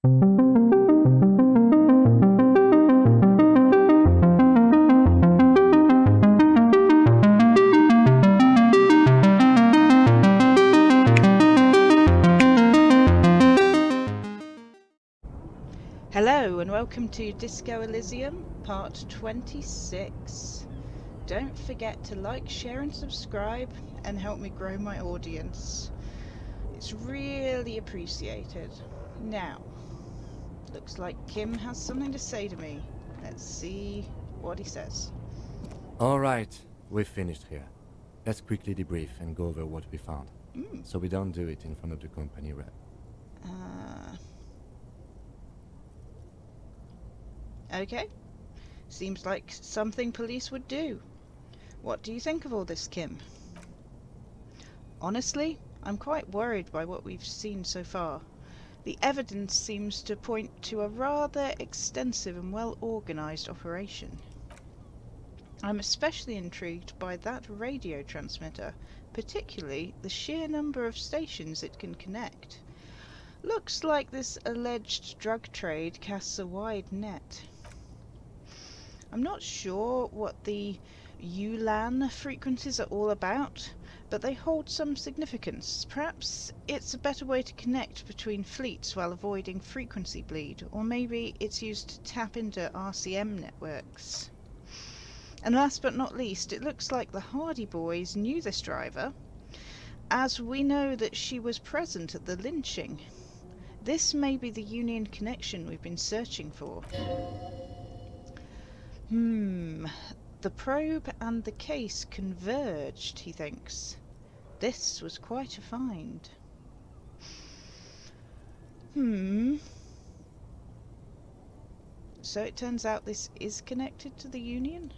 Hello and welcome to Disco Elysium, part 26. Don't forget to like, share and subscribe and help me grow my audience. It's really appreciated. Now, looks like Kim has something to say to me. Let's see what he says. Alright, we've finished here. Let's quickly debrief and go over what we found. So we don't do it in front of the company rep. Okay. Seems like something police would do. What do you think of all this, Kim? Honestly, I'm quite worried by what we've seen so far. The evidence seems to point to a rather extensive and well-organised operation. I'm especially intrigued by that radio transmitter, particularly the sheer number of stations it can connect. Looks like this alleged drug trade casts a wide net. I'm not sure what the ULAN frequencies are all about, but they hold some significance. Perhaps it's a better way to connect between fleets while avoiding frequency bleed, or maybe it's used to tap into RCM networks. And last but not least, it looks like the Hardy Boys knew this driver, as we know that she was present at the lynching. This may be the Union connection we've been searching for. The probe and the case converged, he thinks. This was quite a find. So it turns out this is connected to the Union?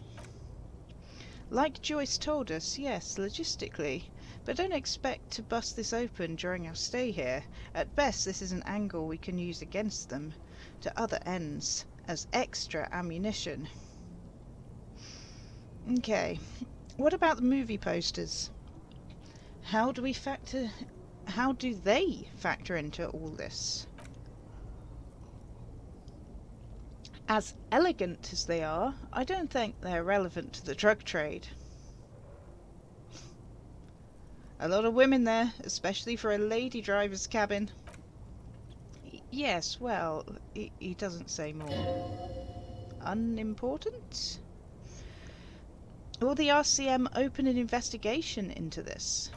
Like Joyce told us, yes, logistically, but don't expect to bust this open during our stay here. At best, this is an angle we can use against them to other ends as extra ammunition. Okay, what about the movie posters? How do they factor into all this? As elegant as they are, I don't think they're relevant to the drug trade. A lot of women there, especially for a lady driver's cabin. Yes, well, he doesn't say more. Unimportant? Will the RCM open an investigation into this?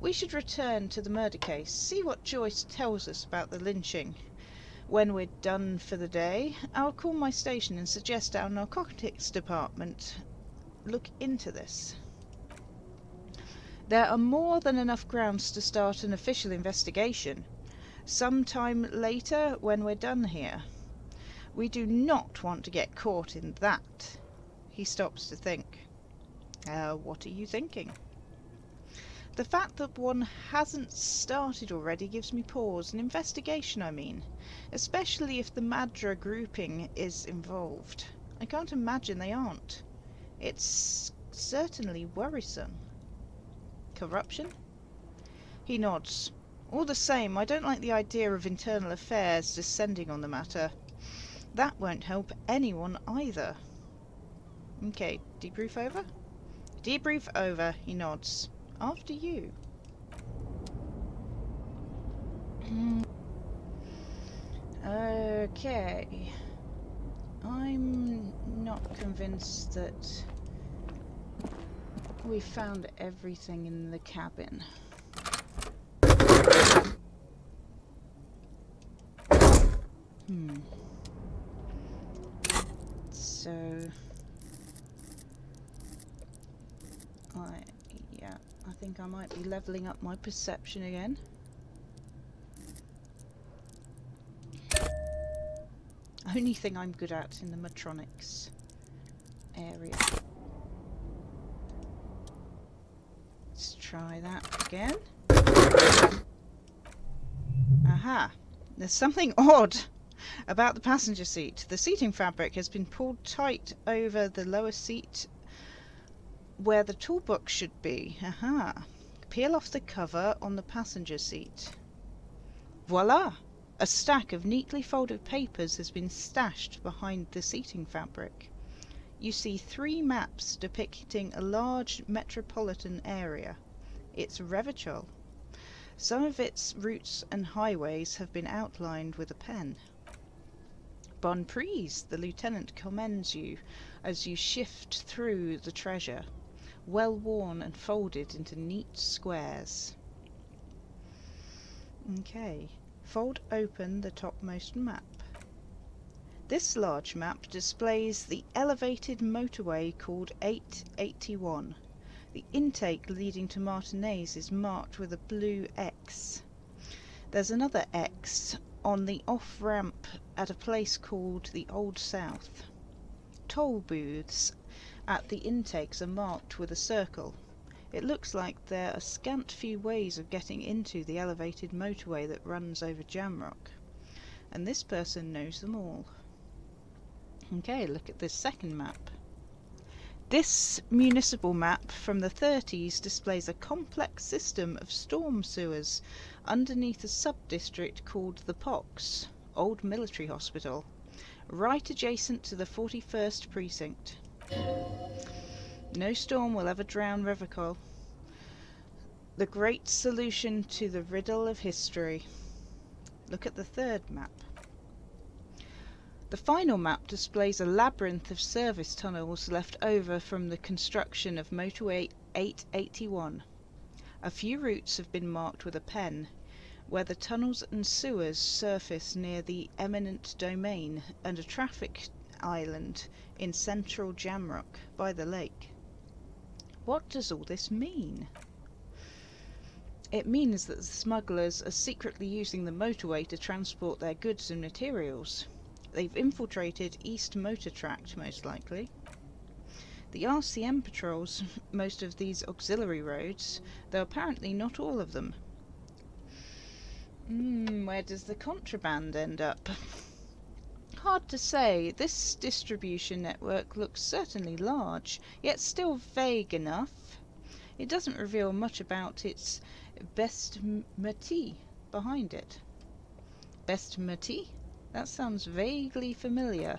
We should return to the murder case, see what Joyce tells us about the lynching. When we're done for the day, I'll call my station and suggest our narcotics department look into this. There are more than enough grounds to start an official investigation. Sometime later, when we're done here. We do not want to get caught in that. He stops to think. What are you thinking? The fact that one hasn't started already gives me pause. An investigation, I mean. Especially if the Madra grouping is involved. I can't imagine they aren't. It's certainly worrisome. Corruption? He nods. All the same, I don't like the idea of internal affairs descending on the matter. That won't help anyone either. Okay, debrief over? Debrief over, he nods. After you. Okay. I'm not convinced that we found everything in the cabin. So I think I might be leveling up my perception again. Only thing I'm good at in the Matronics area. Let's try that again. Aha! There's something odd about the passenger seat. The seating fabric has been pulled tight over the lower seat where the toolbox should be. Aha! Peel off the cover on the passenger seat. Voila! A stack of neatly folded papers has been stashed behind the seating fabric. You see 3 maps depicting a large metropolitan area. It's Revachol. Some of its routes and highways have been outlined with a pen. Bon prise, the lieutenant commends you as you shift through the treasure, well worn and folded into neat squares. Okay, fold open the topmost map. This large map displays the elevated motorway called 881. The intake leading to Martinez is marked with a blue X. There's another X on the off-ramp at a place called the Old South. Toll booths at the intakes are marked with a circle. It looks like there are scant few ways of getting into the elevated motorway that runs over Jamrock, and this person knows them all. Okay, look at this second map. This municipal map from the 30s displays a complex system of storm sewers underneath a sub-district called the Pox, Old Military Hospital, right adjacent to the 41st Precinct. No storm will ever drown Revachol. The great solution to the riddle of history. Look at the third map. The final map displays a labyrinth of service tunnels left over from the construction of Motorway 881. A few routes have been marked with a pen, where the tunnels and sewers surface near the eminent domain and a traffic island in central Jamrock by the lake. What does all this mean? It means that the smugglers are secretly using the motorway to transport their goods and materials. They've infiltrated East Motor Tract, most likely. The RCM patrols most of these auxiliary roads, though apparently not all of them. Where does the contraband end up? Hard to say. This distribution network looks certainly large, yet still vague enough. It doesn't reveal much about its best métier behind it. Best métier? That sounds vaguely familiar.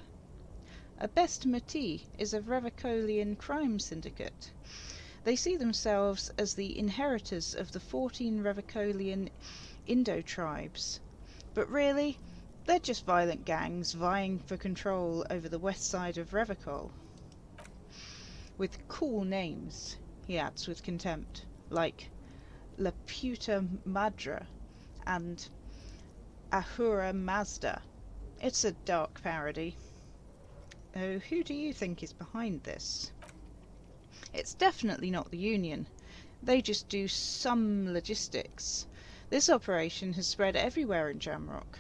A best métier is a Revacholian crime syndicate. They see themselves as the inheritors of the 14 Revacholian Indo-tribes. But really, they're just violent gangs vying for control over the west side of Revachol. With cool names, he adds with contempt, like La Puta Madra and Ahura Mazda. It's a dark parody. Oh, who do you think is behind this? It's definitely not the Union. They just do some logistics. This operation has spread everywhere in Jamrock.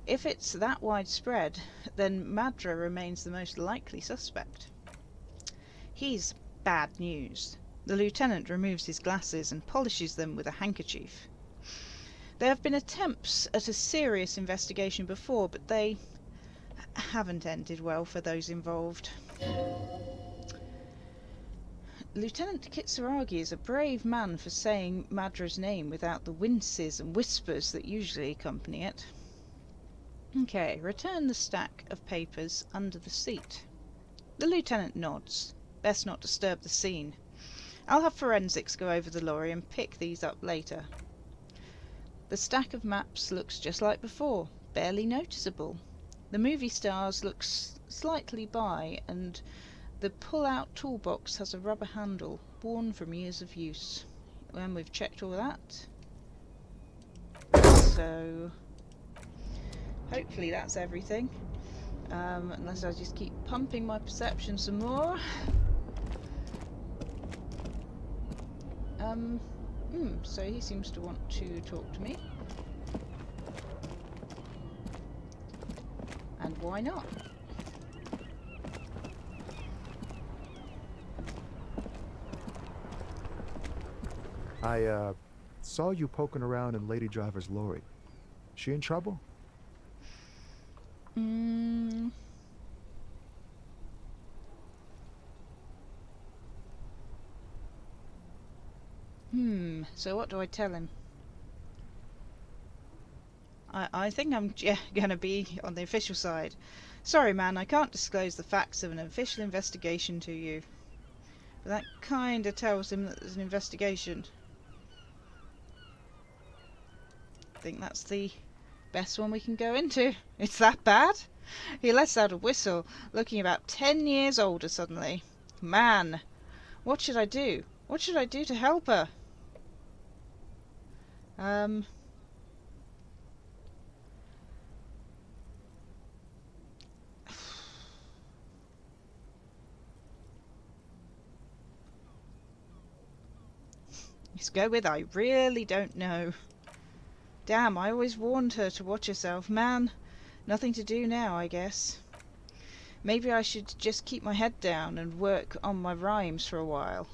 If it's that widespread, then Madra remains the most likely suspect. He's bad news. The lieutenant removes his glasses and polishes them with a handkerchief. There have been attempts at a serious investigation before, but they haven't ended well for those involved. Lieutenant Kitsuragi is a brave man for saying Madra's name without the winces and whispers that usually accompany it. Okay, return the stack of papers under the seat. The lieutenant nods. Best not disturb the scene. I'll have forensics go over the lorry and pick these up later. The stack of maps looks just like before, barely noticeable. The movie stars looks slightly by, and the pull-out toolbox has a rubber handle, worn from years of use. When we've checked all that, so hopefully that's everything. Unless I just keep pumping my perception some more. So he seems to want to talk to me. And why not? I saw you poking around in Lady Driver's lorry. She in trouble? So what do I tell him? I think I'm gonna be on the official side. Sorry, man, I can't disclose the facts of an official investigation to you. But that kinda tells him that there's an investigation. I think that's the best one we can go into. It's that bad? He lets out a whistle, looking about 10 years older suddenly. Man, what should I do? What should I do to help her? Let's go with I really don't know. Damn, I always warned her to watch herself. Man, nothing to do now, I guess. Maybe I should just keep my head down and work on my rhymes for a while.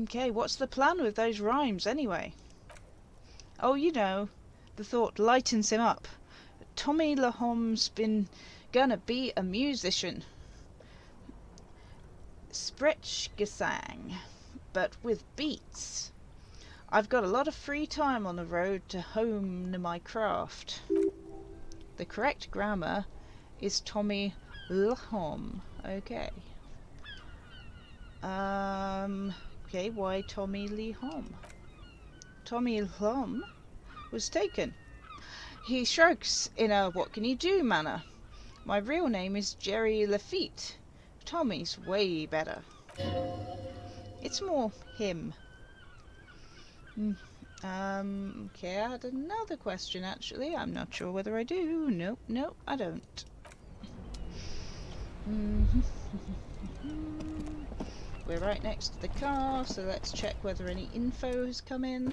Okay, what's the plan with those rhymes anyway? Oh, you know, the thought lightens him up. Tommy Lahom's gonna be a musician. Sprechgesang, but with beats. I've got a lot of free time on the road to hone my craft. The correct grammar is Tommy Lahom. Okay. Okay, why Tommy Lahom? Tommy Lahom was taken. He shrugs in a what can you do manner. My real name is Jerry Lafitte. Tommy's way better. It's more him. Okay, I had another question actually. I'm not sure whether I do. Nope, I don't. We're right next to the car, so let's check whether any info has come in.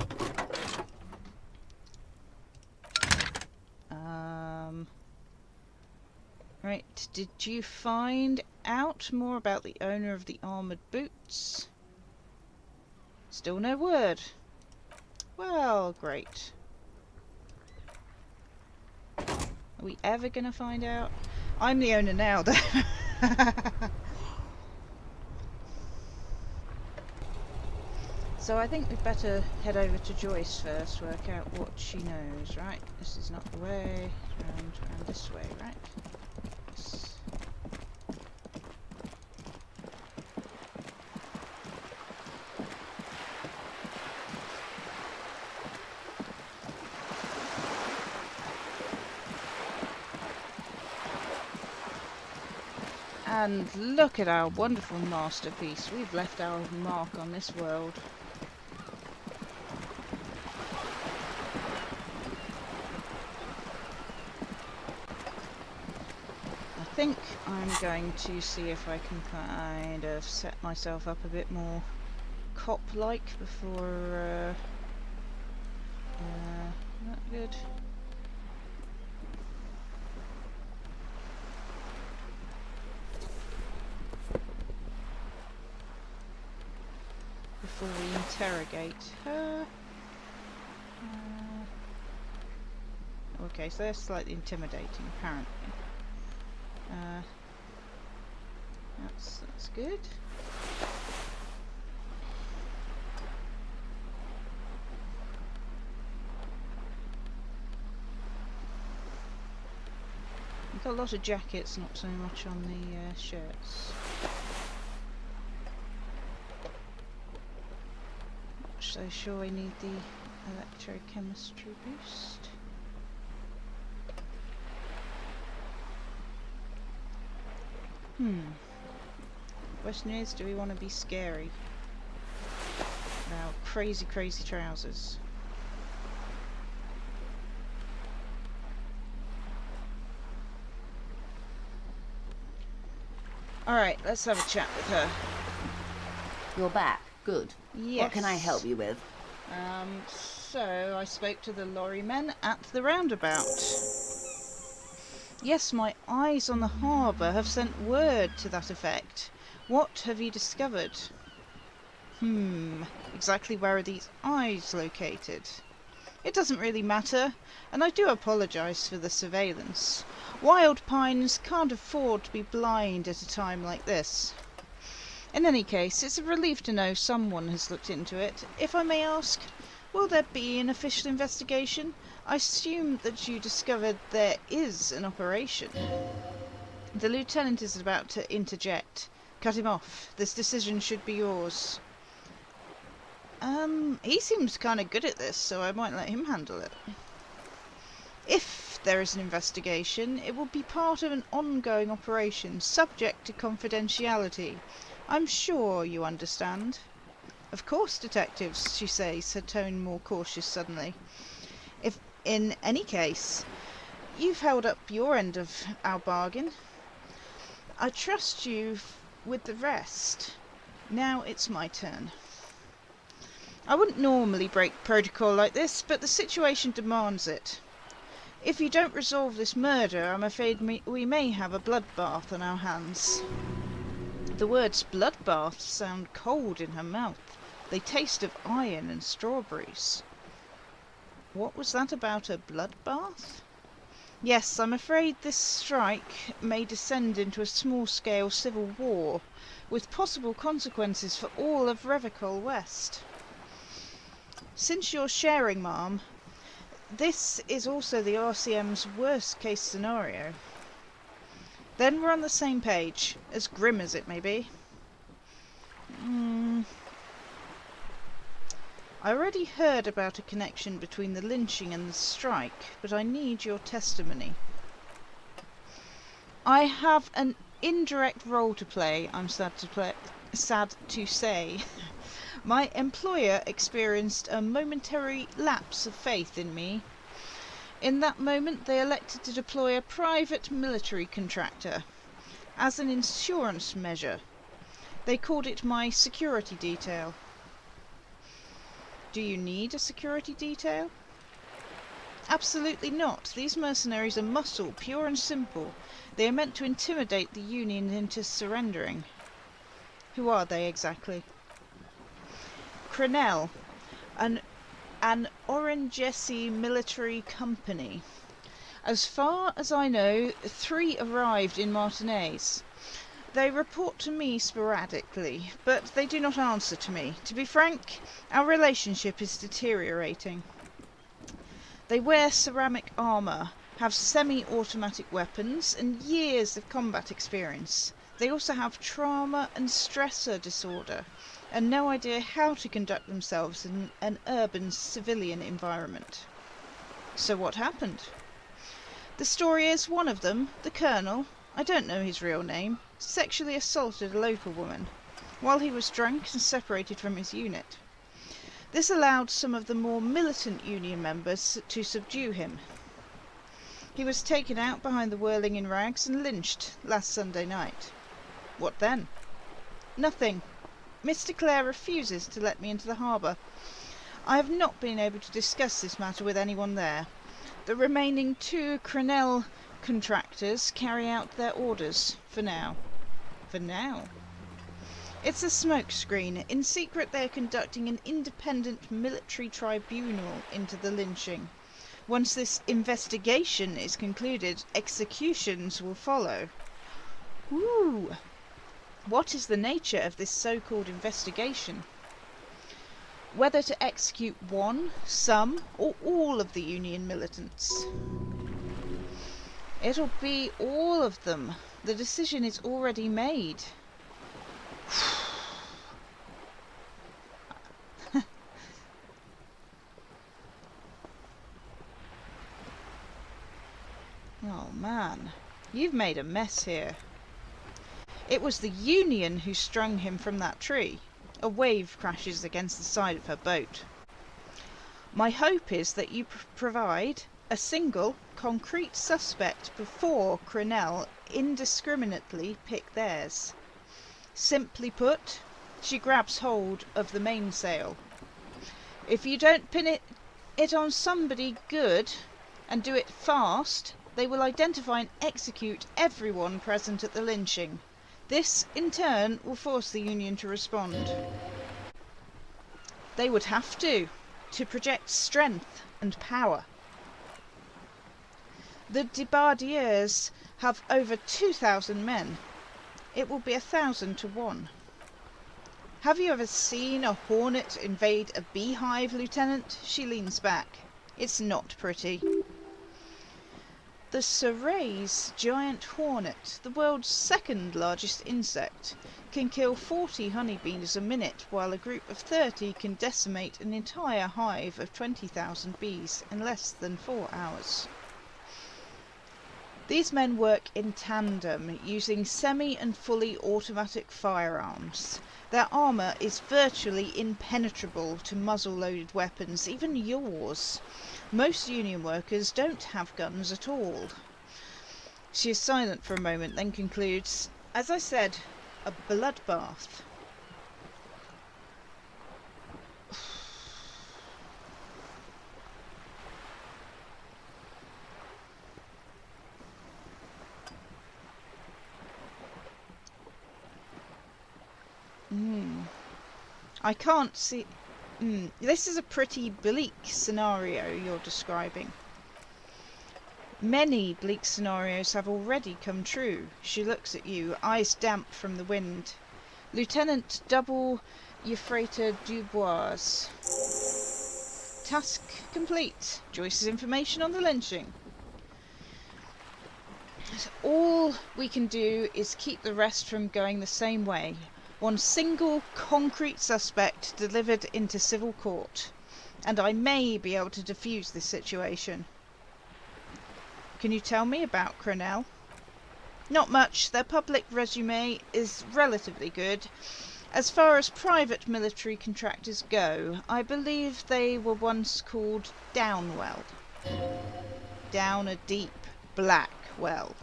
Right, did you find out more about the owner of the armoured boots? Still no word. Well, great. Are we ever gonna find out? I'm the owner now, though. So I think we'd better head over to Joyce first, work out what she knows, right? This is not the way. Round this way, right? Yes. And look at our wonderful masterpiece. We've left our mark on this world. I think I'm going to see if I can kind of set myself up a bit more cop-like before not good. Before we interrogate her. Okay, so they're slightly intimidating apparently. That's good. We've got a lot of jackets, not so much on the shirts. Not so sure I need the electrochemistry boost. Question is, do we want to be scary about crazy trousers? Alright, let's have a chat with her. You're back. Good. Yes. What can I help you with? So I spoke to the lorrymen at the roundabout. Yes, my eyes on the harbour have sent word to that effect. What have you discovered? Exactly where are these eyes located? It doesn't really matter, and I do apologise for the surveillance. Wild Pines can't afford to be blind at a time like this. In any case, it's a relief to know someone has looked into it. If I may ask, Will there be an official investigation? I assume that you discovered there is an operation. The lieutenant is about to interject. Cut him off. This decision should be yours. He seems kind of good at this, so I might let him handle it. If there is an investigation, it will be part of an ongoing operation, subject to confidentiality. I'm sure you understand. Of course, detectives, she says, her tone more cautious suddenly. If in any case, you've held up your end of our bargain. I trust you with the rest. Now it's my turn. I wouldn't normally break protocol like this, but the situation demands it. If you don't resolve this murder, I'm afraid we may have a bloodbath on our hands. The words bloodbath sound cold in her mouth. They taste of iron and strawberries. What was that about a bloodbath? Yes, I'm afraid this strike may descend into a small-scale civil war, with possible consequences for all of Revicol West. Since you're sharing, ma'am, this is also the RCM's worst-case scenario. Then we're on the same page, as grim as it may be. I already heard about a connection between the lynching and the strike, but I need your testimony. I have an indirect role to play, I'm sad to say. My employer experienced a momentary lapse of faith in me. In that moment, they elected to deploy a private military contractor as an insurance measure. They called it my security detail. Do you need a security detail? Absolutely not. These mercenaries are muscle, pure and simple. They are meant to intimidate the Union into surrendering. Who are they exactly? Crenell, an Orangessi military company. As far as I know, 3 arrived in Martinez. They report to me sporadically, but they do not answer to me. To be frank, our relationship is deteriorating. They wear ceramic armour, have semi-automatic weapons, and years of combat experience. They also have trauma and stressor disorder, and no idea how to conduct themselves in an urban civilian environment. So what happened? The story is one of them, the Colonel, I don't know his real name, sexually assaulted a local woman, while he was drunk and separated from his unit. This allowed some of the more militant Union members to subdue him. He was taken out behind the whirling in rags and lynched last Sunday night. What then? Nothing. Mr. Clare refuses to let me into the harbour. I have not been able to discuss this matter with anyone there. The remaining 2 Crenell contractors carry out their orders, for now. For now. It's a smokescreen. In secret they are conducting an independent military tribunal into the lynching. Once this investigation is concluded, executions will follow. Ooh! What is the nature of this so-called investigation? Whether to execute one, some, or all of the Union militants. It'll be all of them. The decision is already made. Oh man, you've made a mess here. It was the Union who strung him from that tree. A wave crashes against the side of her boat. My hope is that you provide a single, concrete suspect before Crenell indiscriminately pick theirs. Simply put, she grabs hold of the mainsail. If you don't pin it on somebody good and do it fast, they will identify and execute everyone present at the lynching. This, in turn, will force the Union to respond. They would have to project strength and power. The Debardiers have over 2,000 men. It will be 1,000 to 1. Have you ever seen a hornet invade a beehive, Lieutenant? She leans back. It's not pretty. The Surrey's giant hornet, the world's second largest insect, can kill 40 honeybees a minute, while a group of 30 can decimate an entire hive of 20,000 bees in less than 4 hours. These men work in tandem, using semi and fully automatic firearms. Their armour is virtually impenetrable to muzzle-loaded weapons, even yours. Most union workers don't have guns at all. She is silent for a moment, then concludes, as I said, a bloodbath. I can't see... This is a pretty bleak scenario you're describing. Many bleak scenarios have already come true. She looks at you, eyes damp from the wind. Lieutenant Double Euphrater Dubois. Task complete. Joyce's information on the lynching. All we can do is keep the rest from going the same way. One single concrete suspect delivered into civil court, and I may be able to defuse this situation. Can you tell me about Crenell? Not much. Their public resume is relatively good. As far as private military contractors go, I believe they were once called Downwell. Down a deep, black well.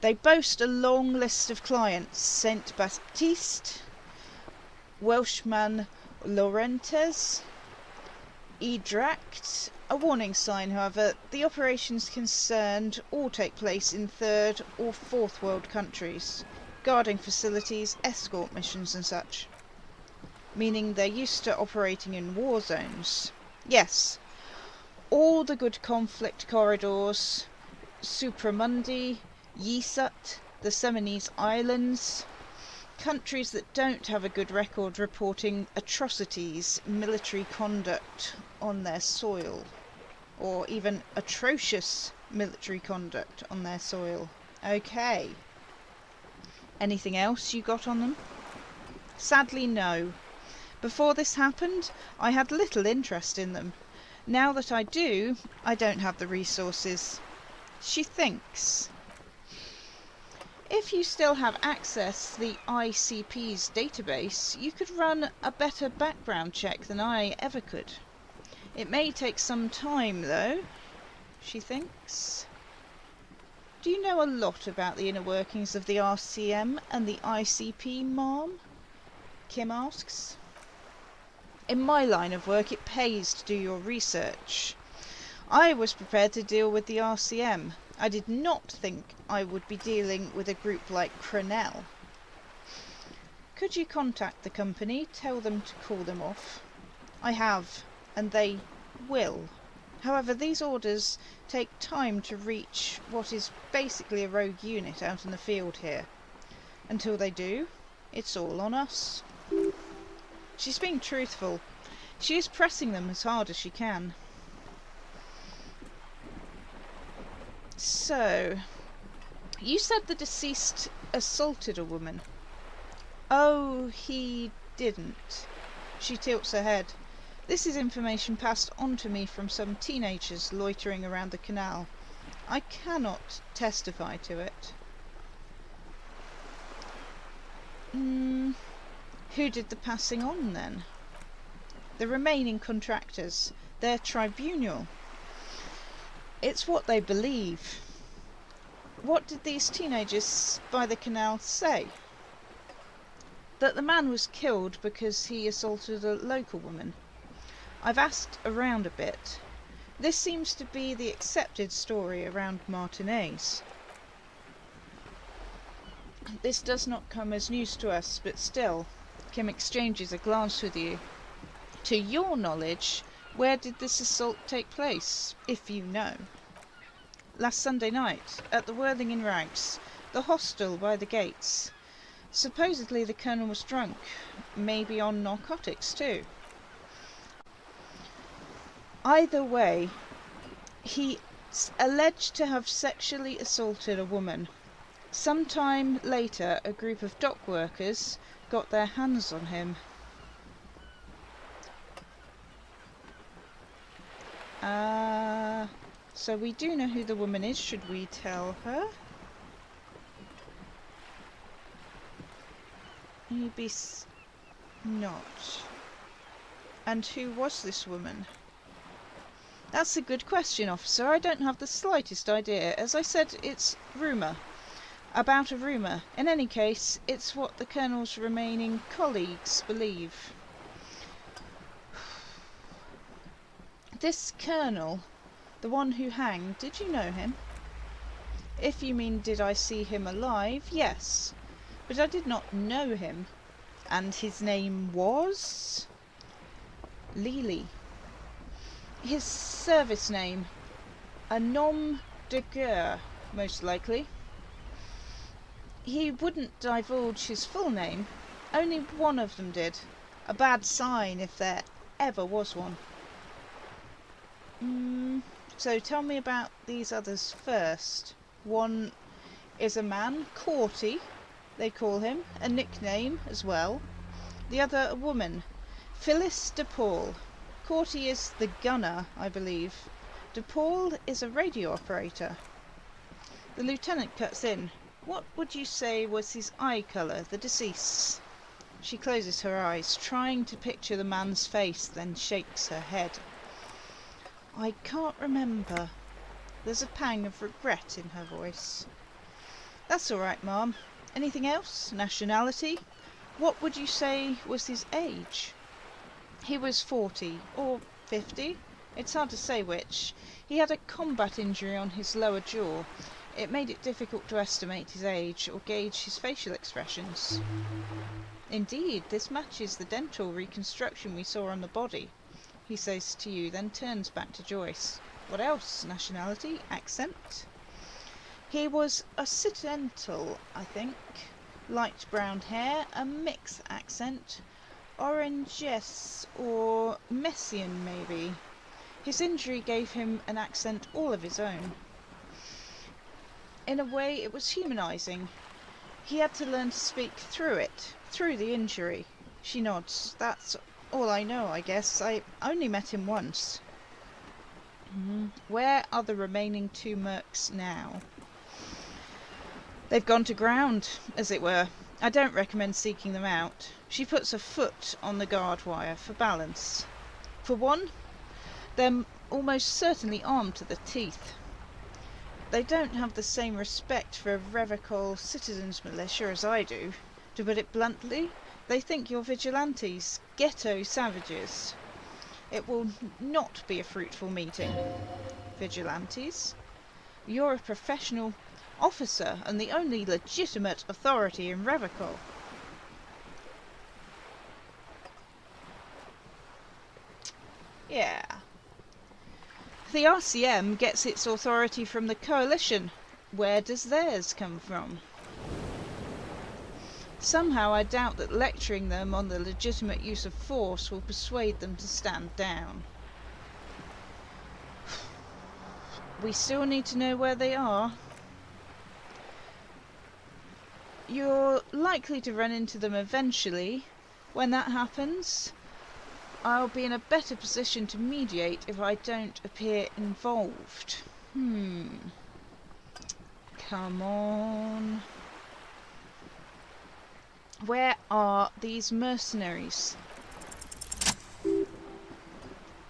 They boast a long list of clients: Saint Baptiste, Welshman Laurentes, Edract. A warning sign, however, the operations concerned all take place in third or fourth world countries, guarding facilities, escort missions and such. Meaning they're used to operating in war zones. Yes, all the good conflict corridors, Supramundi, Yisut, the Seminoles Islands, countries that don't have a good record reporting atrocities, military conduct on their soil, or even atrocious military conduct on their soil. Okay. Anything else you got on them? Sadly, no. Before this happened, I had little interest in them. Now that I do, I don't have the resources. She thinks. If you still have access to the ICP's database, you could run a better background check than I ever could. It may take some time, though, she thinks. Do you know a lot about the inner workings of the RCM and the ICP, Ma'am? Kim asks. In my line of work, it pays to do your research. I was prepared to deal with the RCM. I did not think I would be dealing with a group like Crenell. Could you contact the company, tell them to call them off? I have, and they will. However, these orders take time to reach what is basically a rogue unit out in the field here. Until they do, it's all on us. She's being truthful. She is pressing them as hard as she can. So, you said the deceased assaulted a woman. Oh, he didn't. She tilts her head. This is information passed on to me from some teenagers loitering around the canal. I cannot testify to it. Who did the passing on then? The remaining contractors. Their tribunal. It's what they believe. What did these teenagers by the canal say? That the man was killed because he assaulted a local woman. I've asked around a bit. This seems to be the accepted story around Martinez. This does not come as news to us, but still, Kim exchanges a glance with you. To your knowledge, where did this assault take place, if you know? Last Sunday night, at the Whirling in Rags, the hostel by the gates. Supposedly the colonel was drunk, maybe on narcotics too. Either way, he's alleged to have sexually assaulted a woman. Sometime later, a group of dock workers got their hands on him. So we do know who the woman is. Should we tell her? Maybe not. And who was this woman? That's a good question, officer. I don't have the slightest idea. As I said, it's rumour. About a rumour. In any case, it's what the colonel's remaining colleagues believe. This colonel, the one who hanged, did you know him? If you mean did I see him alive, yes. But I did not know him. And his name was? Lily. His service name? A nom de guerre, most likely. He wouldn't divulge his full name. Only one of them did. A bad sign if there ever was one. So tell me about these others first. One is a man, Corty, they call him, a nickname as well. The other a woman, Phyllis DePaul. Corty is the gunner, I believe. DePaul is a radio operator. The lieutenant cuts in. What would you say was his eye colour, the deceased's? She closes her eyes, trying to picture the man's face, then shakes her head. I can't remember. There's a pang of regret in her voice. That's all right, ma'am. Anything else? Nationality? What would you say was his age? He was 40 or 50. It's hard to say which. He had a combat injury on his lower jaw. It made it difficult to estimate his age or gauge his facial expressions. Indeed, this matches the dental reconstruction we saw on the body, he says to you, then turns back to Joyce. What else? Nationality? Accent? He was Occidental, I think. Light brown hair, a mixed accent. Oranges or Messian, maybe. His injury gave him an accent all of his own. In a way, it was humanising. He had to learn to speak through it, through the injury. She nods. That's all I know, I guess. I only met him once. Where are the remaining two mercs now? They've gone to ground, as it were. I don't recommend seeking them out. She puts a foot on the guard wire for balance. For one, they're almost certainly armed to the teeth. They don't have the same respect for Revocol citizens militia as I do. To put it bluntly, they think you're vigilantes, ghetto savages. It will not be a fruitful meeting. Vigilantes? You're a professional officer and the only legitimate authority in Revocol. Yeah. The RCM gets its authority from the Coalition. Where does theirs come from? Somehow I doubt that lecturing them on the legitimate use of force will persuade them to stand down. We still need to know where they are. You're likely to run into them eventually. When that happens, I'll be in a better position to mediate if I don't appear involved. Come on. Where are these mercenaries?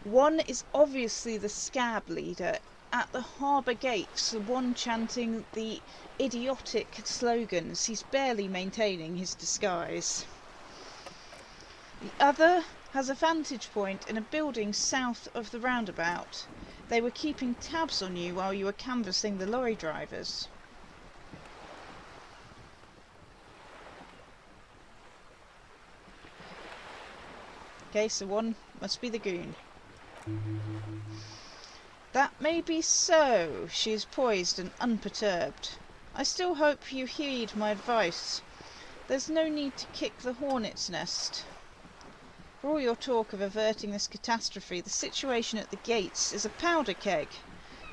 One is obviously the scab leader at the harbour gates, the one chanting the idiotic slogans. He's barely maintaining his disguise. The other has a vantage point in a building south of the roundabout. They were keeping tabs on you while you were canvassing the lorry drivers. Okay, so one must be the goon. That may be so. She is poised and unperturbed. I still hope you heed my advice. There's no need to kick the hornet's nest. For all your talk of averting this catastrophe, the situation at the gates is a powder keg.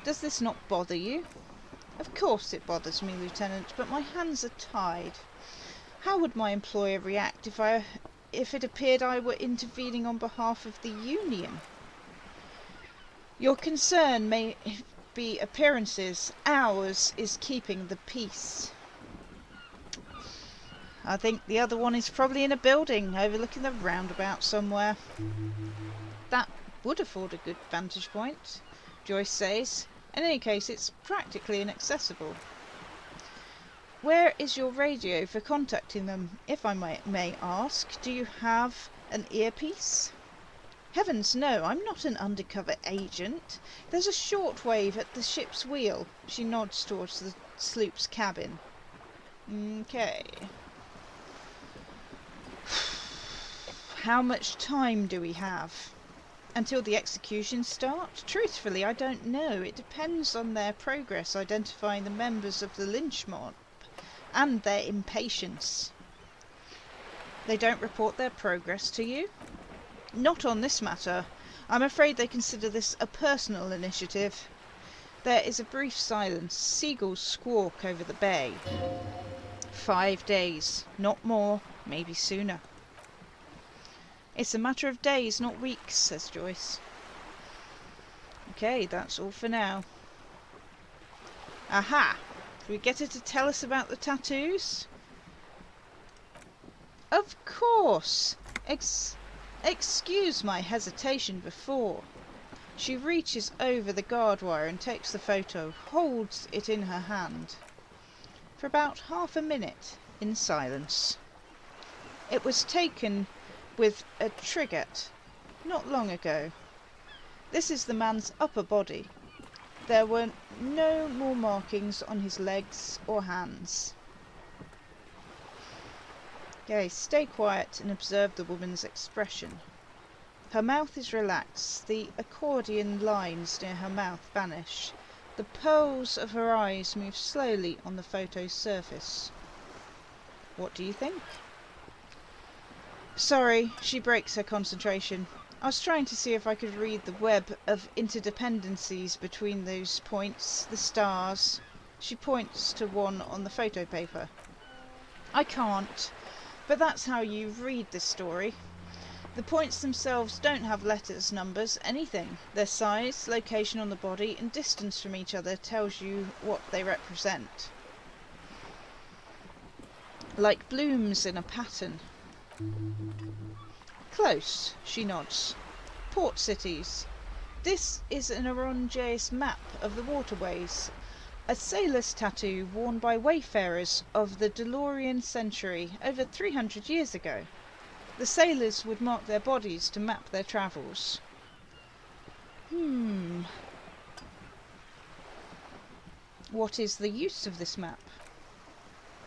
Does this not bother you? Of course it bothers me, Lieutenant, but my hands are tied. How would my employer react if it appeared I were intervening on behalf of the Union? Your concern may be appearances. Ours is keeping the peace. I think the other one is probably in a building overlooking the roundabout somewhere. That would afford a good vantage point, Joyce says. In any case, it's practically inaccessible. Where is your radio for contacting them, if I may ask? Do you have an earpiece? Heavens no, I'm not an undercover agent. There's a shortwave at the ship's wheel. She nods towards the sloop's cabin. Okay. How much time do we have? Until the executions start? Truthfully, I don't know. It depends on their progress identifying the members of the lynch mob and their impatience. They don't report their progress to you? Not on this matter. I'm afraid they consider this a personal initiative. There is a brief silence. Seagulls squawk over the bay. 5 days. Not more. Maybe sooner. It's a matter of days, not weeks, says Joyce. Okay, that's all for now. Aha! Can we get her to tell us about the tattoos? Of course! Excuse my hesitation before. She reaches over the guard wire and takes the photo, holds it in her hand. For about half a minute, in silence. It was taken with a Trigat not long ago. This is the man's upper body. There were no more markings on his legs or hands. Okay, stay quiet and observe the woman's expression. Her mouth is relaxed. The accordion lines near her mouth vanish. The pearls of her eyes move slowly on the photo's surface. What do you think? Sorry, she breaks her concentration. I was trying to see if I could read the web of interdependencies between those points, the stars. She points to one on the photo paper. I can't, but that's how you read this story. The points themselves don't have letters, numbers, anything. Their size, location on the body, and distance from each other tells you what they represent. Like blooms in a pattern. Close, she nods. Port cities. This is an Orongeus map of the waterways. A sailor's tattoo worn by wayfarers of the DeLorean century over 300 years ago. The sailors would mark their bodies to map their travels. What is the use of this map?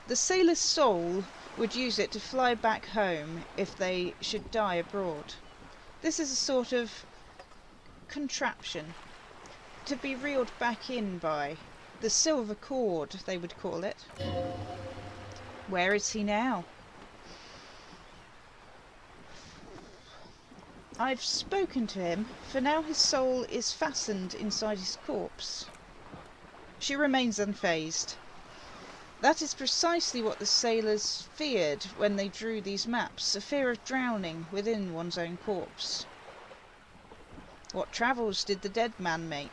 The sailor's soul would use it to fly back home if they should die abroad. This is a sort of contraption to be reeled back in by. The silver cord, they would call it. Where is he now? I've spoken to him. For now his soul is fastened inside his corpse. She remains unfazed. That is precisely what the sailors feared when they drew these maps, a fear of drowning within one's own corpse. What travels did the dead man make?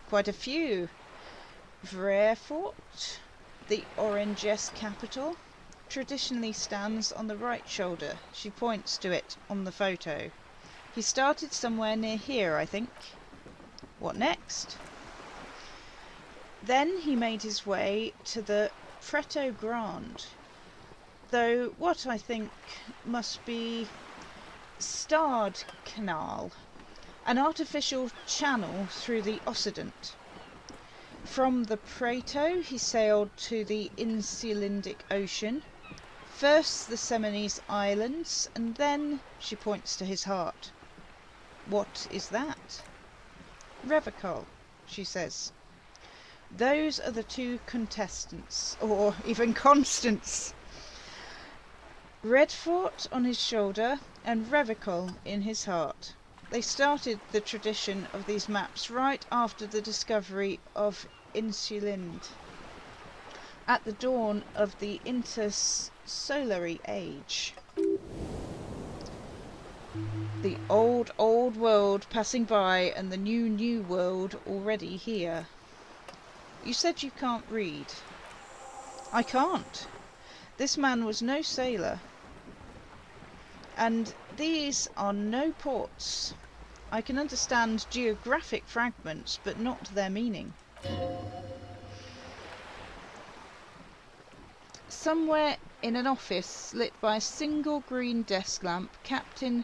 Quite a few. Vrefort, the Oranges capital, traditionally stands on the right shoulder. She points to it on the photo. He started somewhere near here, I think. What next? Then he made his way to the Preto Grande, though what I think must be Stard Canal, an artificial channel through the Occident. From the Preto he sailed to the Insulindic Ocean, first the Seminoes Islands, and then, she points to his heart. What is that? Revocol, she says. Those are the two contestants, or even constants. Redfort on his shoulder and Revicol in his heart. They started the tradition of these maps right after the discovery of Insulind, at the dawn of the intersolary age. The old world passing by and the new world already here. You said you can't read. I can't. This man was no sailor. And these are no ports. I can understand geographic fragments, but not their meaning. Somewhere in an office lit by a single green desk lamp, Captain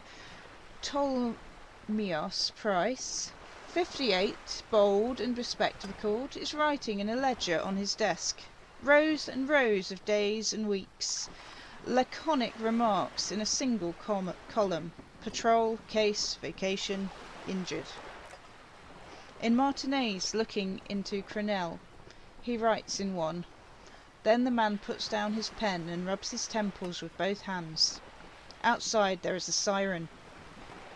Ptolemios Price, 58, bold and bespectacled, is writing in a ledger on his desk. Rows and rows of days and weeks. Laconic remarks in a single column. Patrol, case, vacation, injured. In Martinez looking into Crenel, he writes in one. Then the man puts down his pen and rubs his temples with both hands. Outside there is a siren.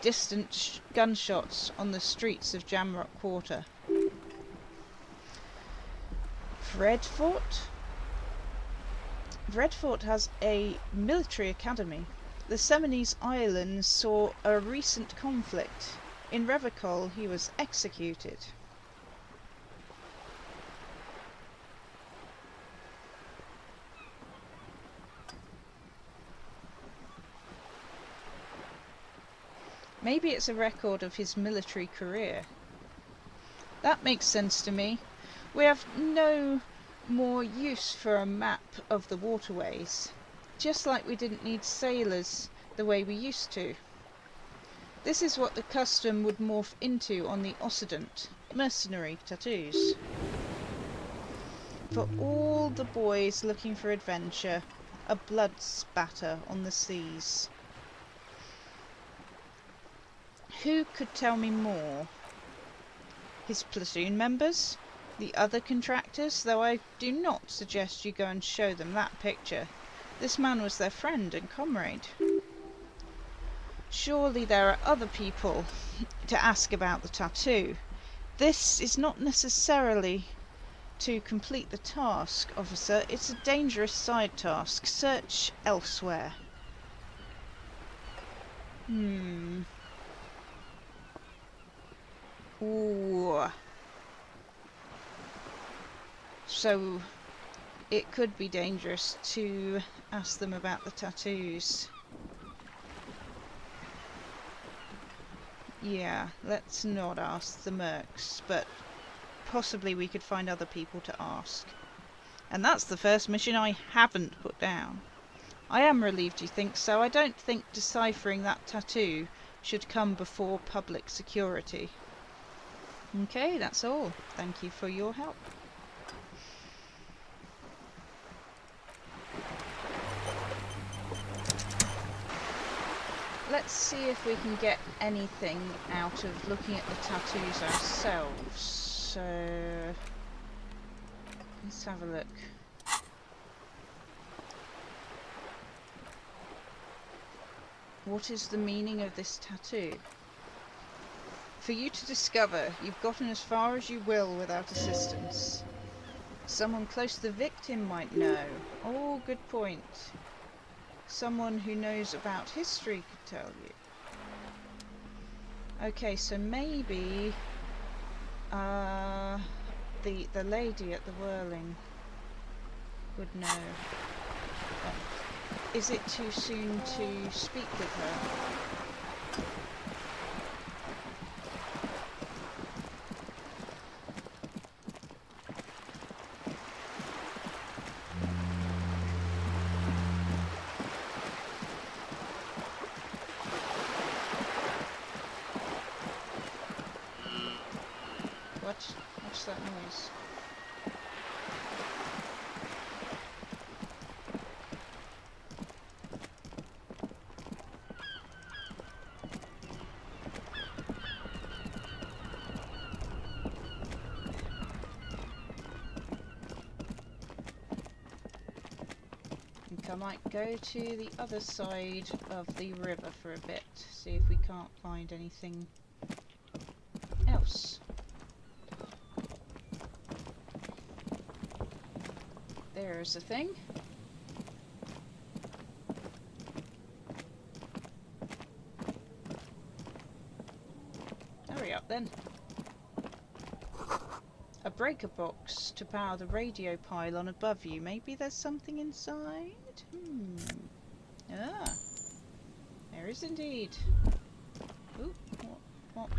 Distant gunshots on the streets of Jamrock Quarter. Redfort? Redfort has a military academy. The Seminoles Islands saw a recent conflict. In Revicol he was executed. Maybe it's a record of his military career. That makes sense to me. We have no more use for a map of the waterways, just like we didn't need sailors the way we used to. This is what the custom would morph into on the Occident, mercenary tattoos. For all the boys looking for adventure, a blood spatter on the seas. Who could tell me more? His platoon members? The other contractors? Though I do not suggest you go and show them that picture. This man was their friend and comrade. Surely there are other people to ask about the tattoo. This is not necessarily to complete the task, officer. It's a dangerous side task. Search elsewhere. Ooh. So it could be dangerous to ask them about the tattoos. Yeah, let's not ask the mercs, but possibly we could find other people to ask. And that's the first mission I haven't put down. I am relieved you think so. I don't think deciphering that tattoo should come before public security. Okay, that's all. Thank you for your help. Let's see if we can get anything out of looking at the tattoos ourselves. So let's have a look. What is the meaning of this tattoo? For you to discover, you've gotten as far as you will without assistance. Someone close to the victim might know. Oh, good point. Someone who knows about history could tell you. Okay, so maybe the lady at the whirling would know. Is it too soon to speak with her? What's that noise? I might go to the other side of the river for a bit, see if we can't find anything else. There's a thing. Hurry up then. A breaker box to power the radio pylon above you. Maybe there's something inside? Ah, there is indeed. Ooh, what?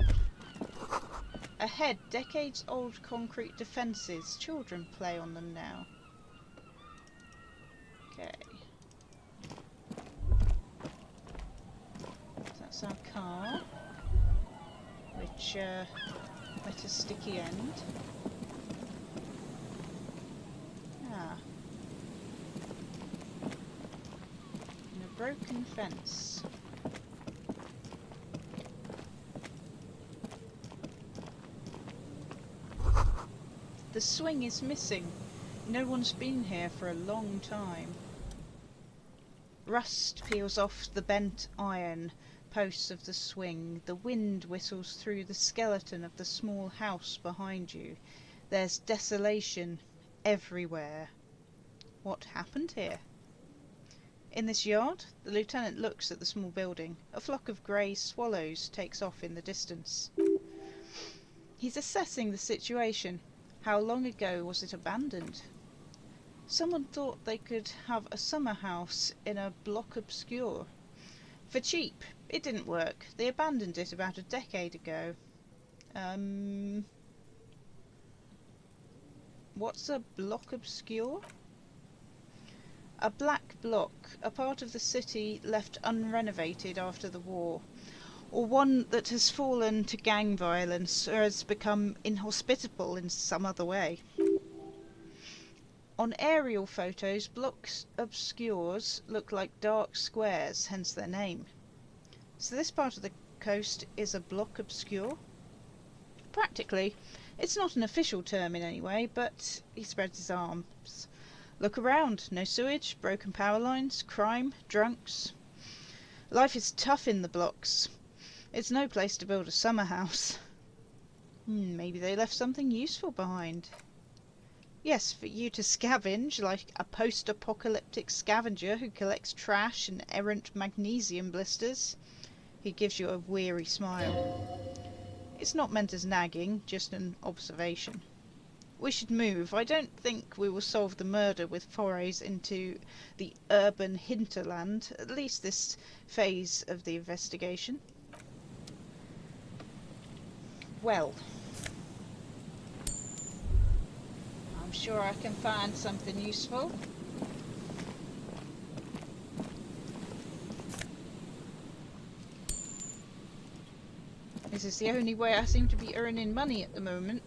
Ahead, decades old concrete defences. Children play on them now. Okay. That's our car. Which, met a sticky end. Ah. And a broken fence. The swing is missing. No one's been here for a long time. Rust peels off the bent iron posts of the swing. The wind whistles through the skeleton of the small house behind you. There's desolation everywhere. What happened here? In this yard, the lieutenant looks at the small building. A flock of grey swallows takes off in the distance. He's assessing the situation. How long ago was it abandoned? Someone thought they could have a summer house in a bloc obscur. For cheap. It didn't work. They abandoned it about a decade ago. What's a bloc obscur? A black block, a part of the city left unrenovated after the war, or one that has fallen to gang violence or has become inhospitable in some other way. On aerial photos, blocs obscurs look like dark squares, hence their name. So this part of the coast is a bloc obscur? Practically. It's not an official term in any way, but he spreads his arms. Look around. No sewage, broken power lines, crime, drunks. Life is tough in the blocks. It's no place to build a summer house. Maybe they left something useful behind. Yes, for you to scavenge, like a post-apocalyptic scavenger who collects trash and errant magnesium blisters. He gives you a weary smile. It's not meant as nagging, just an observation. We should move. I don't think we will solve the murder with forays into the urban hinterland, at least this phase of the investigation. Well, I'm sure I can find something useful. This is the only way I seem to be earning money at the moment.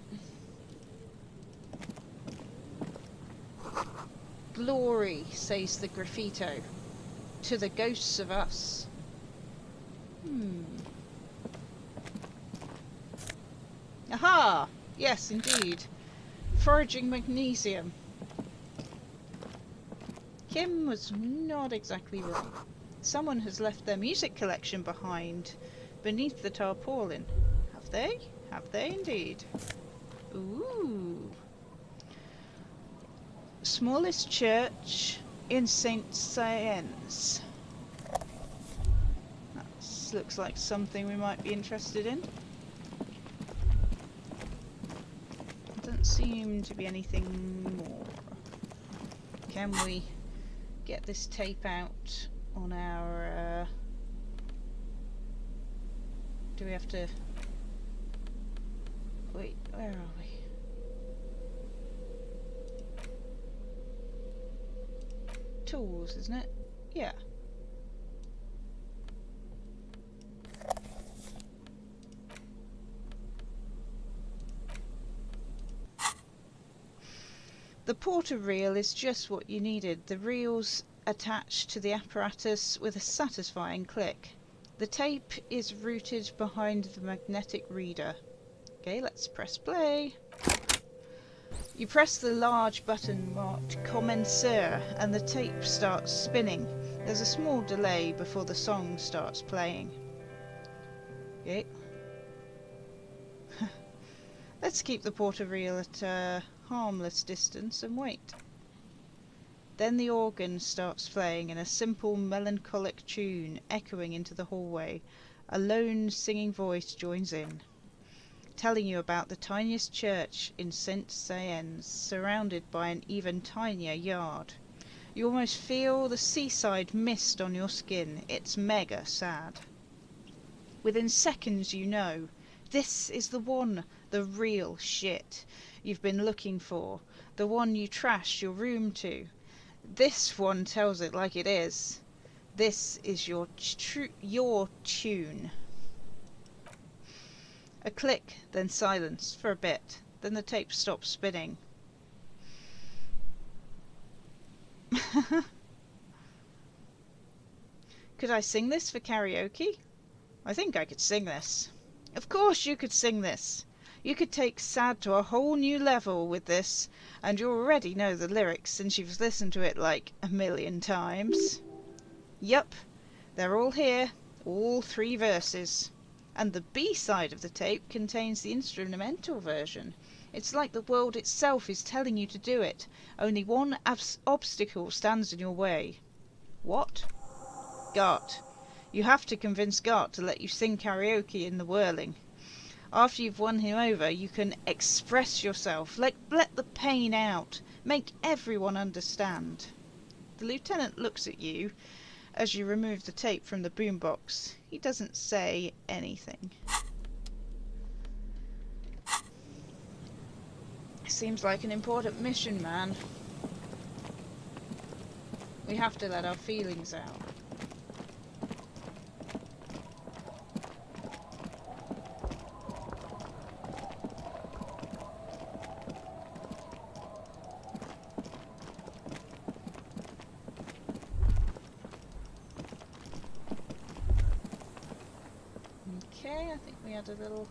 Glory, says the graffito, to the ghosts of us. Aha! Yes, indeed. Foraging magnesium. Kim was not exactly right. Someone has left their music collection behind beneath the tarpaulin. Have they? Have they indeed? Ooh. Smallest church in St. Siennes. That looks like something we might be interested in. Doesn't seem to be anything more. Can we get this tape out on our... do we have to... wait, where are we? Tools, isn't it? Yeah. The porter reel is just what you needed. The reel's attached to the apparatus with a satisfying click. The tape is routed behind the magnetic reader. Okay, let's press play. You press the large button marked Commencer and the tape starts spinning. There's a small delay before the song starts playing. Okay. Let's keep the porter-reel at a harmless distance and wait. Then the organ starts playing in a simple melancholic tune echoing into the hallway. A lone singing voice joins in, telling you about the tiniest church in Saint-Saëns, surrounded by an even tinier yard. You almost feel the seaside mist on your skin. It's mega sad. Within seconds you know, this is the one, the real shit you've been looking for, the one you trashed your room to. This one tells it like it is. This is your tune. A click, then silence for a bit. Then the tape stops spinning. Could I sing this for karaoke? I think I could sing this. Of course you could sing this. You could take sad to a whole new level with this, and you already know the lyrics since you've listened to it like a million times. Yup, they're all here, all 3 verses. And the B-side of the tape contains the instrumental version. It's like the world itself is telling you to do it. Only one obstacle stands in your way. What? Gart. You have to convince Gart to let you sing karaoke in the whirling. After you've won him over, you can express yourself, let the pain out, make everyone understand. The lieutenant looks at you as you remove the tape from the boombox. He doesn't say anything. Seems like an important mission, man. We have to let our feelings out. Okay, I think we had a little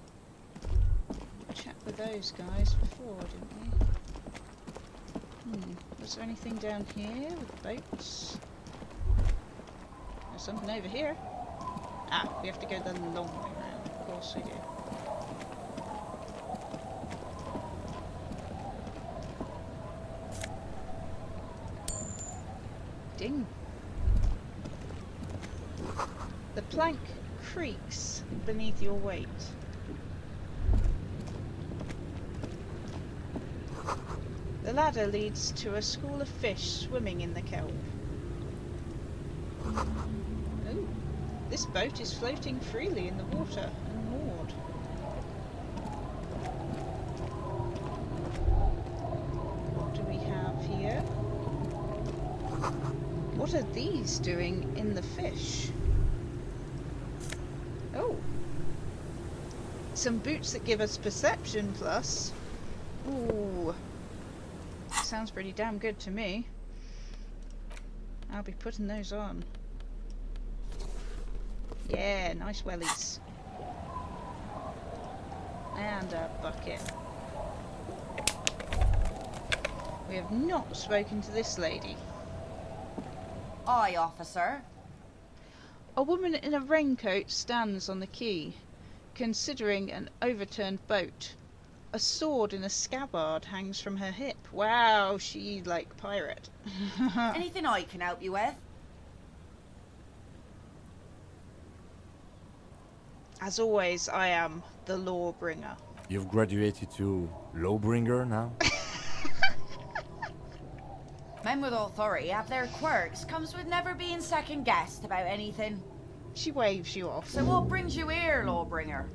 chat with those guys before, didn't we? Was there anything down here with boats? There's something over here. Ah, we have to go the long way around. Of course we do. Ding. The plank creaks beneath your weight. The ladder leads to a school of fish swimming in the kelp. Oh, this boat is floating freely in the water and moored. What do we have here? What are these doing in the fish? Oh, some boots that give us perception plus. Ooh, sounds pretty damn good to me. I'll be putting those on. Yeah, nice wellies. And a bucket. We have not spoken to this lady. Aye, officer. A woman in a raincoat stands on the quay, considering an overturned boat. A sword in a scabbard hangs from her hip. Wow, she like pirate. Anything I can help you with? As always, I am the lawbringer. You've graduated to lawbringer now? Men with authority have their quirks. Comes with never being second-guessed about anything. She waves you off. So what brings you here, lawbringer?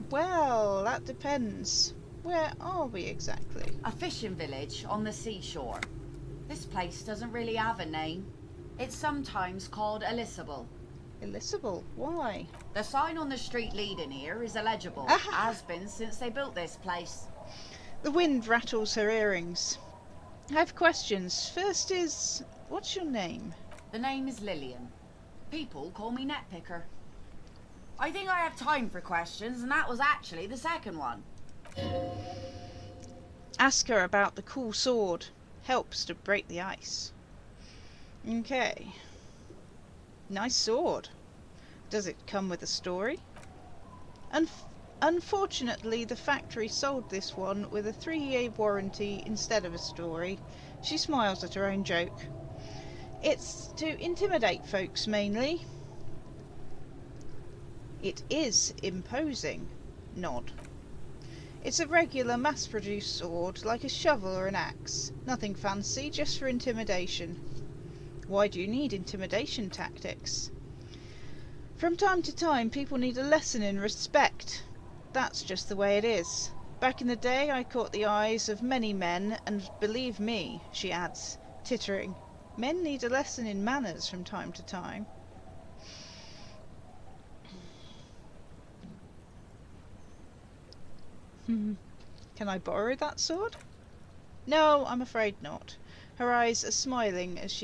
Well, that depends. Where are we exactly? A fishing village on the seashore. This place doesn't really have a name. It's sometimes called Elysium. Elysium? Why? The sign on the street leading here is illegible. Has been since they built this place. The wind rattles her earrings. I have questions. First is, what's your name? The name is Lillian. People call me Netpicker. I think I have time for questions, and that was actually the second one. Ask her about the cool sword. Helps to break the ice. Okay. Nice sword. Does it come with a story? Unfortunately, the factory sold this one with a 3-year warranty instead of a story. She smiles at her own joke. It's to intimidate folks mainly. It is imposing. Nod. It's a regular mass-produced sword, like a shovel or an axe. Nothing fancy, just for intimidation. Why do you need intimidation tactics? From time to time, people need a lesson in respect. That's just the way it is. Back in the day, I caught the eyes of many men, and believe me, she adds, tittering, men need a lesson in manners from time to time. Can I borrow that sword? No, I'm afraid not. Her eyes are smiling as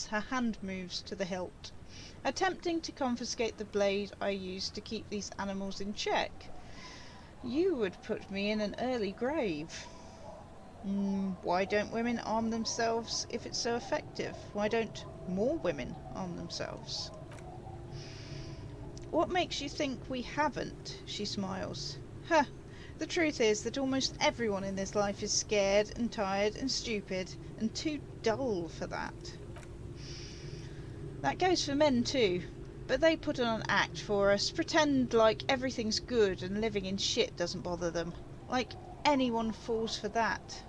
her hand moves to the hilt, attempting to confiscate the blade I use to keep these animals in check. You would put me in an early grave. Why don't women arm themselves if it's so effective? Why don't more women arm themselves? What makes you think we haven't? She smiles. Huh. The truth is that almost everyone in this life is scared and tired and stupid and too dull for that. That goes for men too, but they put on an act for us, pretend like everything's good and living in shit doesn't bother them. Like anyone falls for that.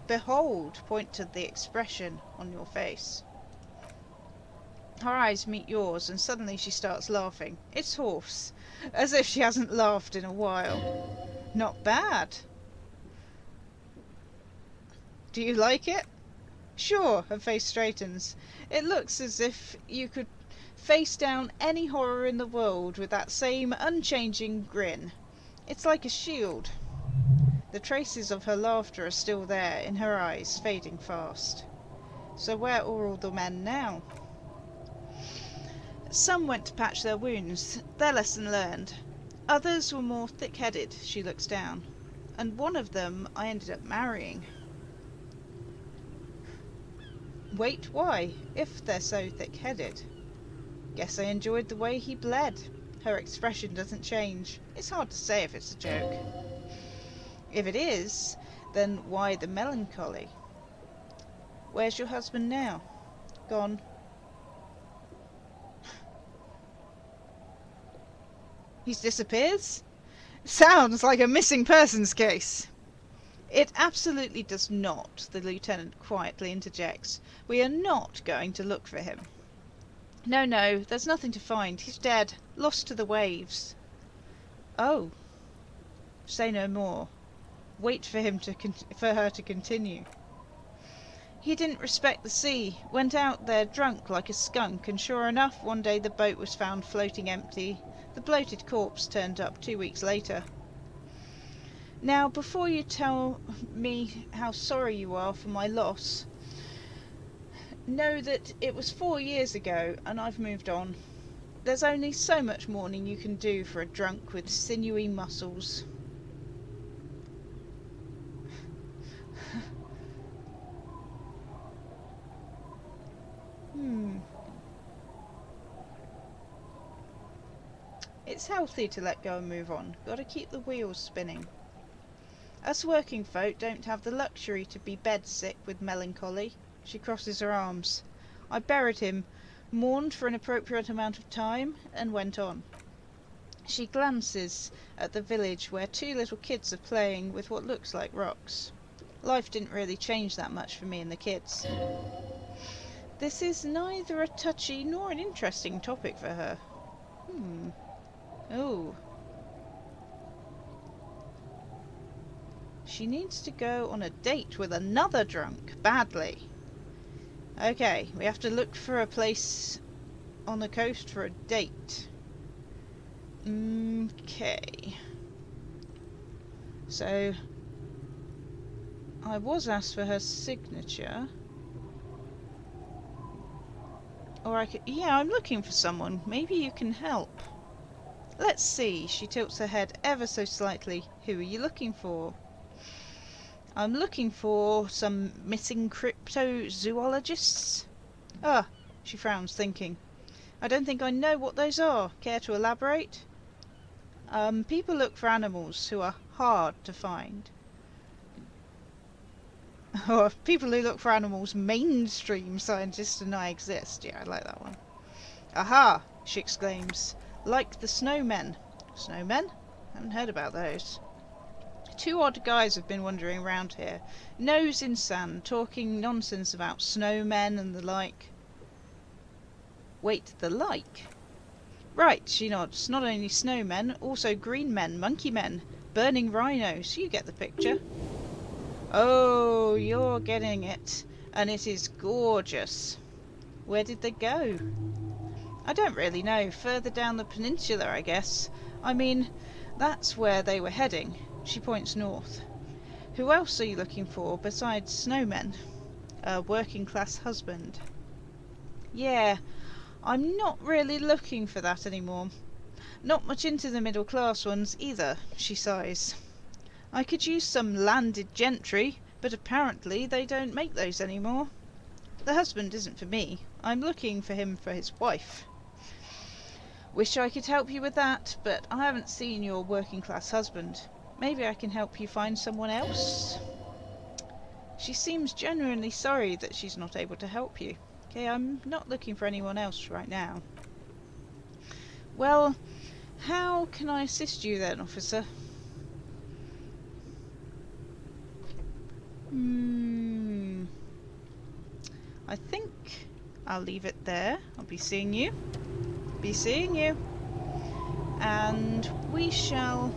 Behold, point to the expression on your face. Her eyes meet yours and suddenly she starts laughing. It's hoarse, as if she hasn't laughed in a while. Not bad. Do you like it? Sure, her face straightens. It looks as if you could face down any horror in the world with that same unchanging grin. It's like a shield. The traces of her laughter are still there in her eyes, fading fast. So where are all the men now? Some went to patch their wounds, their lesson learned. Others were more thick-headed, she looks down. And one of them I ended up marrying. Wait, why? If they're so thick-headed. Guess I enjoyed the way he bled. Her expression doesn't change. It's hard to say if it's a joke. If it is, then why the melancholy? Where's your husband now? Gone. He's disappeared? Sounds like a missing persons case. It absolutely does not, the lieutenant quietly interjects. We are not going to look for him. No, there's nothing to find. He's dead, lost to the waves. Oh. Say no more. Wait for her to continue. He didn't respect the sea, went out there drunk like a skunk, and sure enough, one day the boat was found floating empty. The bloated corpse turned up 2 weeks later. Now, before you tell me how sorry you are for my loss, know that it was 4 years ago and I've moved on. There's only so much mourning you can do for a drunk with sinewy muscles. It's healthy to let go and move on. Gotta keep the wheels spinning. Us working folk don't have the luxury to be bedsick with melancholy. She crosses her arms. I buried him, mourned for an appropriate amount of time, and went on. She glances at the village where 2 little kids are playing with what looks like rocks. Life didn't really change that much for me and the kids. This is neither a touchy nor an interesting topic for her. Oh. She needs to go on a date with another drunk, badly. Okay, we have to look for a place on the coast for a date. Okay. So, I was asked for her signature. Or I could... Yeah, I'm looking for someone. Maybe you can help. Let's see. She tilts her head ever so slightly. Who are you looking for? I'm looking for some missing cryptozoologists. Ah, she frowns, thinking. I don't think I know what those are. Care to elaborate? People look for animals who are hard to find. Or people who look for animals mainstream scientists deny exist. Yeah, I like that one. Aha! She exclaims. Like the snowmen. Snowmen? Haven't heard about those. Two odd guys have been wandering around here, nose in sand, talking nonsense about snowmen and the like. Wait, the like? Right, she nods. Not only snowmen, also green men, monkey men, burning rhinos. You get the picture. Oh, you're getting it. And it is gorgeous. Where did they go? I don't really know. Further down the peninsula, I guess. I mean, that's where they were heading. She points north. Who else are you looking for besides snowmen? A working class husband. Yeah, I'm not really looking for that anymore. Not much into the middle class ones either, she sighs. I could use some landed gentry, but apparently they don't make those anymore. The husband isn't for me. I'm looking for him for his wife. Wish I could help you with that, but I haven't seen your working class husband. Maybe I can help you find someone else? She seems genuinely sorry that she's not able to help you. Okay, I'm not looking for anyone else right now. Well, how can I assist you then, officer? I think I'll leave it there. I'll be seeing you. Be seeing you. And we shall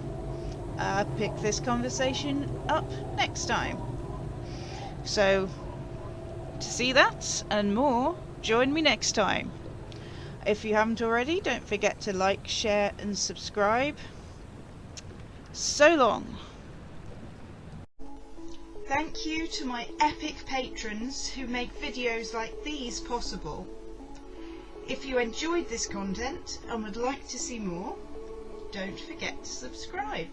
pick this conversation up next time. So, to see that and more, join me next time. If you haven't already, don't forget to like, share and subscribe. So long. Thank you to my epic patrons who make videos like these possible. If you enjoyed this content and would like to see more, don't forget to subscribe.